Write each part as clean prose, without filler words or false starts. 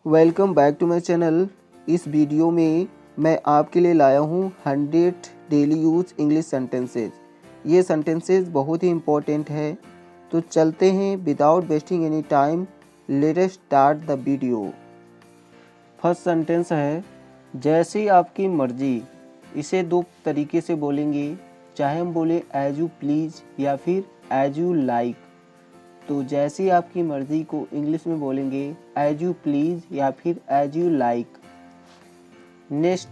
Welcome back to my channel. इस video में मैं आपके लिए लाया हूँ 100 डेली यूज इंग्लिश सेंटेंसेज। ये सेंटेंसेज बहुत ही इम्पोर्टेंट है, तो चलते हैं without wasting any time. Let us start the video. First sentence है जैसी आपकी मर्जी। इसे दो तरीके से बोलेंगे, चाहे हम बोले एज यू प्लीज़ या फिर एज यू लाइक। तो जैसी आपकी मर्ज़ी को इंग्लिश में बोलेंगे एज यू प्लीज़ या फिर एज यू लाइक। नेक्स्ट,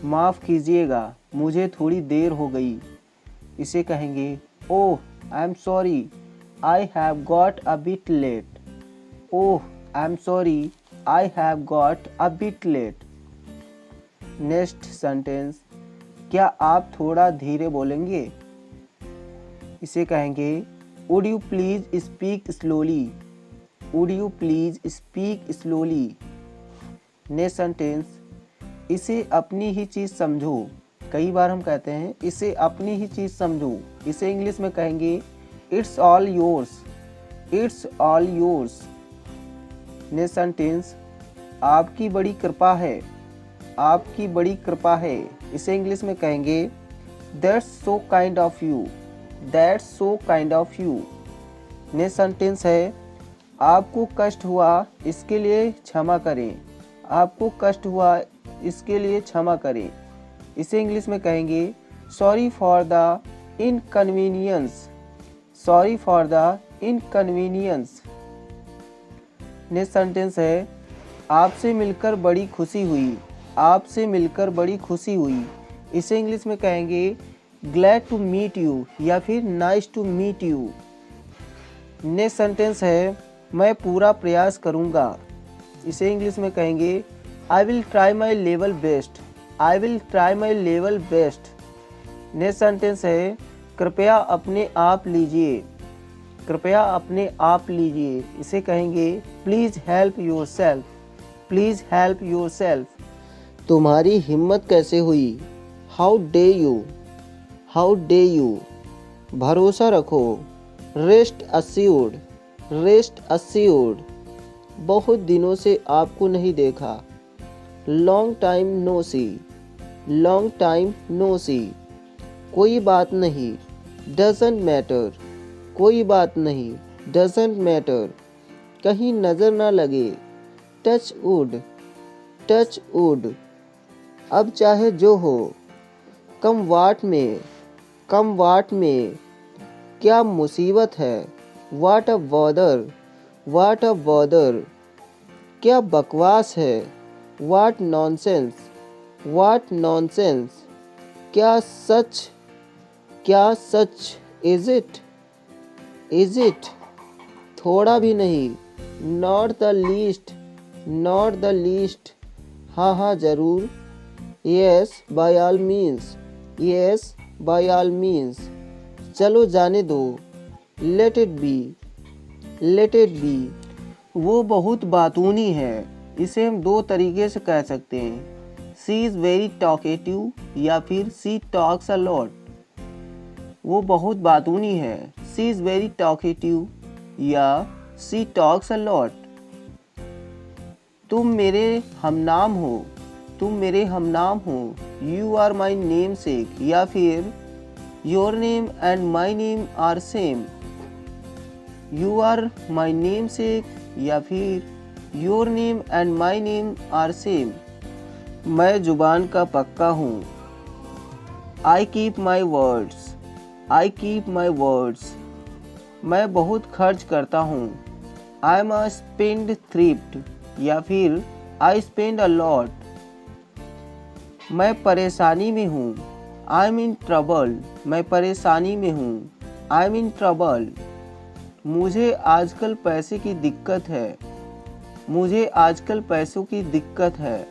माफ़ कीजिएगा मुझे थोड़ी देर हो गई। इसे कहेंगे oh I am sorry I have got a bit late. Oh I am sorry I have got a bit late. Next sentence, क्या आप थोड़ा धीरे बोलेंगे? इसे कहेंगे Would you please speak slowly? Would you please speak slowly? Next sentence, इसे अपनी ही चीज़ समझो। कई बार हम कहते हैं इसे अपनी ही चीज़ समझो। इसे इंग्लिश में कहेंगे it's all yours. It's all yours. Next sentence, आपकी बड़ी कृपा है। आपकी बड़ी कृपा है। इसे इंग्लिश में कहेंगे that's so kind of you. That's so kind of you. Next sentence है आपको कष्ट हुआ इसके लिए क्षमा करें। आपको कष्ट हुआ इसके लिए क्षमा करें। इसे इंग्लिश में कहेंगे sorry for the inconvenience. Sorry for the inconvenience. Next sentence है आपसे मिलकर बड़ी खुशी हुई। आपसे मिलकर बड़ी खुशी हुई। इसे इंग्लिश में कहेंगे ग्लैड टू मीट यू या फिर nice to meet you. Next sentence है मैं पूरा प्रयास करूँगा। इसे इंग्लिश में कहेंगे I will try my level best. I will try my level best. Next sentence है कृपया अपने आप लीजिए। कृपया अपने आप लीजिए। इसे कहेंगे please help your self. Please help your self. तुम्हारी हिम्मत कैसे हुई? How day you. How day you. भरोसा रखो। Rest assured. Rest assured. बहुत दिनों से आपको नहीं देखा। लॉन्ग टाइम नो सी। लॉन्ग टाइम नो सी। कोई बात नहीं। Doesn't matter. कोई बात नहीं। Doesn't matter. कहीं नज़र ना लगे। Touch wood. Touch wood. अब चाहे जो हो। कम वाट में। कम वाट में। क्या मुसीबत है? What a bother. What a bother. क्या बकवास है? What nonsense. What nonsense. क्या सच? क्या सच? Is it? Is it? थोड़ा भी नहीं। Not the least. Not the least. हाँ हाँ ज़रूर। Yes by all means. Yes by all means. चलो जाने दो। Let it be. Let it be. वो बहुत बातूनी है। इसे हम दो तरीके से कह सकते हैं, सी इज़ वेरी टॉकेटिव या फिर सी टॉक्स अ लॉट। वो बहुत बातूनी है। सी इज़ वेरी टॉकेटिव या सी टॉक्स अ लॉट। तुम मेरे हमनाम हो। तुम मेरे हमनाम हो। You are my namesake या फिर your name and my name are same. You are my namesake या फिर your name and my name are same. मैं जुबान का पक्का हूँ। I keep my words. I keep my words. मैं बहुत खर्च करता हूँ। I am a spendthrift या फिर आई स्पेंड अ लॉट। मैं परेशानी में हूँ। I M in trouble. मैं परेशानी में हूँ। I M in trouble. मुझे आजकल पैसे की दिक्कत है। मुझे आजकल पैसों की दिक्कत है।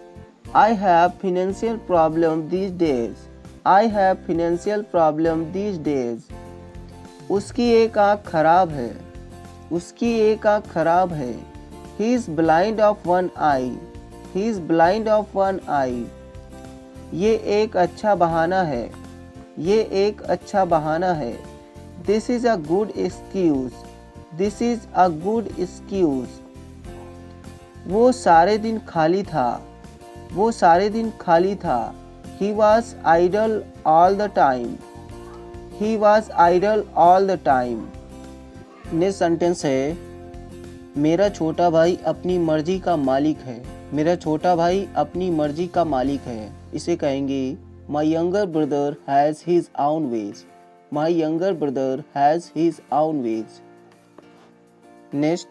I have financial problem these days. I have financial problem these days. उसकी एक आँख खराब है। उसकी एक आँख खराब है। He is blind of one eye. He is blind of one eye. ये एक अच्छा बहाना है। ये एक अच्छा बहाना है। This is a good excuse. This is a good excuse. वो सारे दिन खाली था। वो सारे दिन खाली था। He was idle all the time. He was idle all the time. Next sentence है, मेरा छोटा भाई अपनी मर्जी का मालिक है। मेरा छोटा भाई अपनी मर्जी का मालिक है। इसे कहेंगे My younger brother has his own ways. My younger brother has his own ways. Next,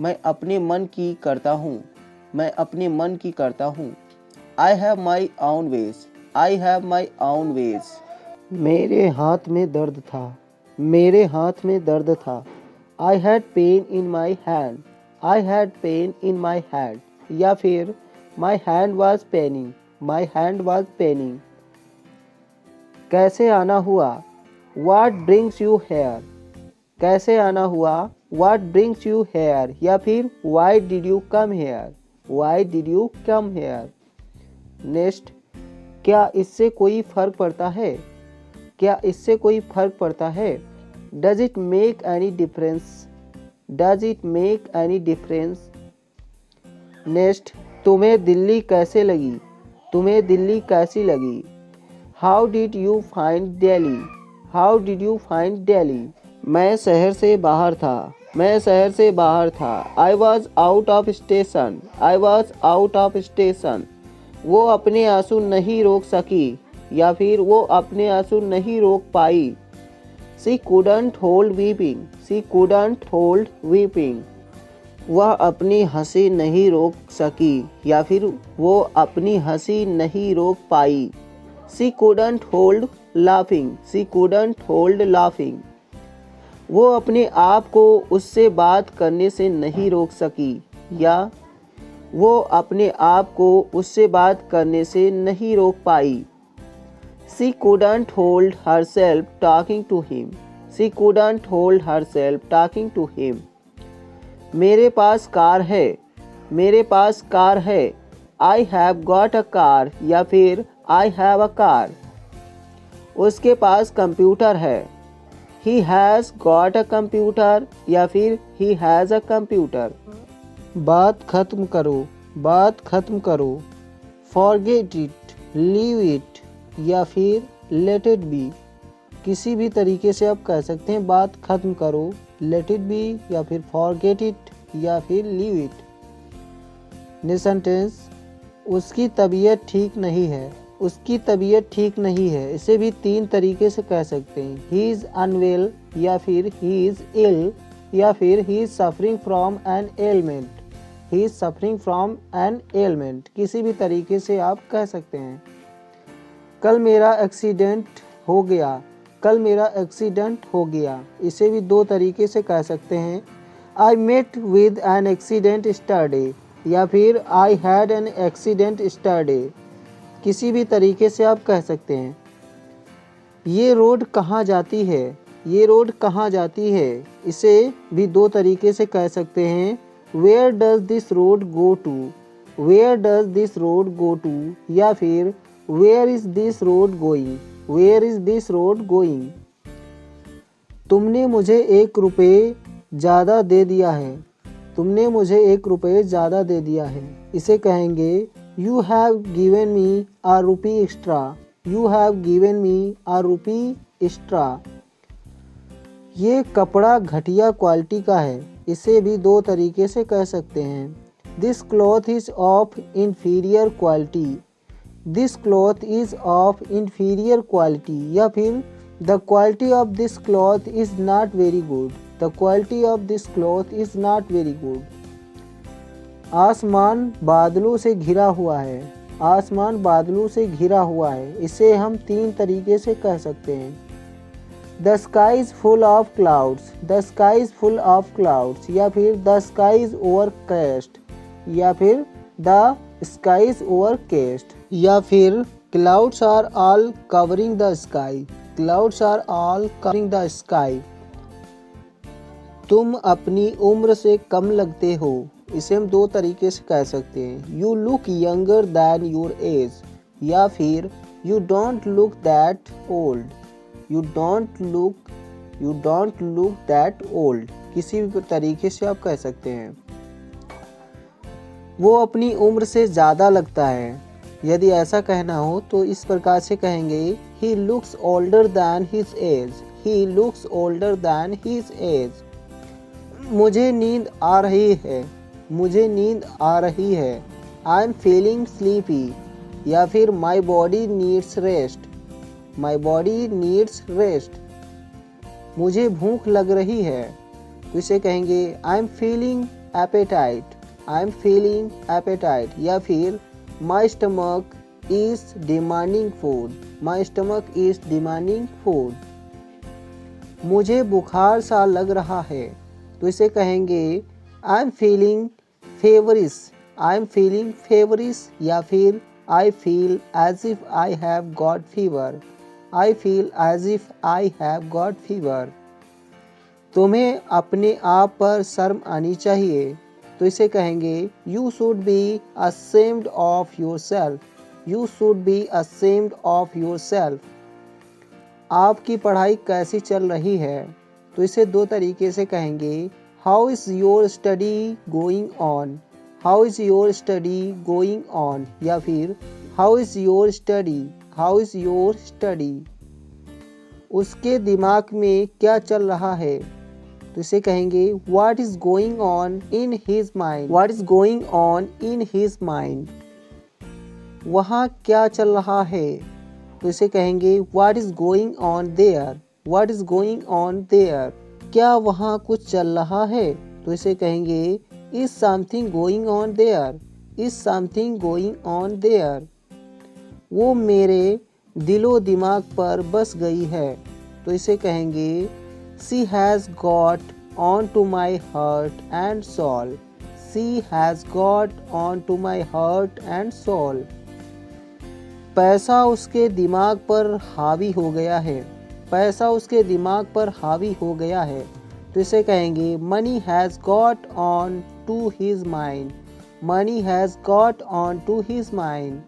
मैं अपने मन की करता हूँ। मैं अपने मन की करता हूँ। I have my own ways. I have my own ways. मेरे हाथ में दर्द था। मेरे हाथ में दर्द था। I had pain in my hand. I had pain in my hand. या फिर My hand was paining. My hand was paining. कैसे आना हुआ? What brings you here? कैसे आना हुआ? What brings you here? या फिर Why did you come here? Why did you come here? Next, क्या इससे कोई फर्क पड़ता है? क्या इससे कोई फर्क पड़ता है? Does it make any difference? Does it make any difference? Next, तुम्हें दिल्ली कैसे लगी? तुम्हें दिल्ली कैसी लगी? How did you find Delhi? How did you find Delhi? मैं शहर से बाहर था। मैं शहर से बाहर था। I was out of station. I was out of station. वो अपने आंसू नहीं रोक सकी या फिर वो अपने आंसू नहीं रोक पाई। She couldn't hold weeping. She couldn't hold weeping. वह अपनी हंसी नहीं रोक सकी या फिर वो अपनी हंसी नहीं रोक पाई। She couldn't hold laughing. She couldn't hold laughing. वो अपने आप को उससे बात करने से नहीं रोक सकी या वो अपने आप को उससे बात करने से नहीं रोक पाई। She couldn't hold herself talking to him. She couldn't hold herself talking to him. मेरे पास कार है। मेरे पास कार है। I have got a car या फिर I have a car. उसके पास कंप्यूटर है। He has got a computer या फिर He has a computer. बात खत्म करो। बात खत्म करो। Forget it, leave it या फिर let it be. किसी भी तरीके से आप कह सकते हैं बात खत्म करो, let it be या फिर forget it या फिर leave it. नेक्स्ट सेंटेंस, उसकी तबीयत ठीक नहीं है। उसकी तबीयत ठीक नहीं है। इसे भी तीन तरीके से कह सकते हैं, ही इज़ अनवेल या फिर ही इज़ इल या फिर he is suffering from an ailment. He is suffering from an ailment किसी भी तरीके से आप कह सकते हैं। कल मेरा एक्सीडेंट हो गया। कल मेरा एक्सीडेंट हो गया। इसे भी दो तरीके से कह सकते हैं, I met with an accident yesterday या फिर I had an accident yesterday. किसी भी तरीके से आप कह सकते हैं। ये रोड कहाँ जाती है? ये रोड कहाँ जाती है? इसे भी दो तरीके से कह सकते हैं, where does this road go to? Where does this road go to या फिर where is this road going? Where is this road going? तुमने मुझे 1 रुपये ज़्यादा दे दिया है। तुमने मुझे 1 रुपये ज़्यादा दे दिया है। इसे कहेंगे, You have given me a rupee extra. You have given me a rupee extra. ये कपड़ा घटिया क्वालिटी का है। इसे भी दो तरीके से कह सकते हैं, This cloth is of inferior quality. This cloth is of inferior quality या फिर The quality of this cloth is not very good. The quality of this cloth is not very good. आसमान बादलों से घिरा हुआ है। आसमान बादलों से घिरा हुआ है। इसे हम तीन तरीके से कह सकते हैं, the sky is full of clouds. The sky is full of clouds या फिर द स्काई इज़ ओवरकास्ट या फिर द स्काई इज़ ओवरकास्ट या फिर clouds are all covering the sky. Clouds are all covering the sky. तुम अपनी उम्र से कम लगते हो। इसे हम दो तरीके से कह सकते हैं, you look younger then your age या फिर you don't look that old. You don't look that old किसी भी तरीके से आप कह सकते हैं। वो अपनी उम्र से ज़्यादा लगता है। यदि ऐसा कहना हो तो इस प्रकार से कहेंगे he looks older than his age. He looks older than his age. मुझे नींद आ रही है। मुझे नींद आ रही है। I am feeling sleepy. या फिर my body needs rest. My body needs rest. मुझे भूख लग रही है तो इसे कहेंगे I am feeling appetite. I am feeling appetite. या फिर my stomach is demanding food. My stomach is demanding food. मुझे बुखार सा लग रहा है तो इसे कहेंगे I am feeling feverish. I am feeling feverish. या फिर I feel as if I have got fever. I feel as if I have got fever. तुम्हें अपने आप पर शर्म आनी चाहिए तो इसे कहेंगे you should be ashamed of your self. You should be ashamed of your self. आपकी पढ़ाई कैसी चल रही है तो इसे दो तरीके से कहेंगे how is your study going on. How is your study going on. या फिर how is your study. How is your study. उसके दिमाग में क्या चल रहा है तो इसे कहेंगे what is going on in his mind. What is going on in his mind. वहाँ क्या चल रहा है तो इसे कहेंगे what is going on their. What is going on their. क्या वहाँ कुछ चल रहा है तो इसे कहेंगे is something going on their. Is something going on their. वो मेरे दिलो दिमाग पर बस गई है तो इसे कहेंगे She has got on to my heart and soul. She has got on to my heart and soul. पैसा उसके दिमाग पर हावी हो गया है। पैसा उसके दिमाग पर हावी हो गया है तो इसे कहेंगे Money has got on to his mind. Money has got on to his mind.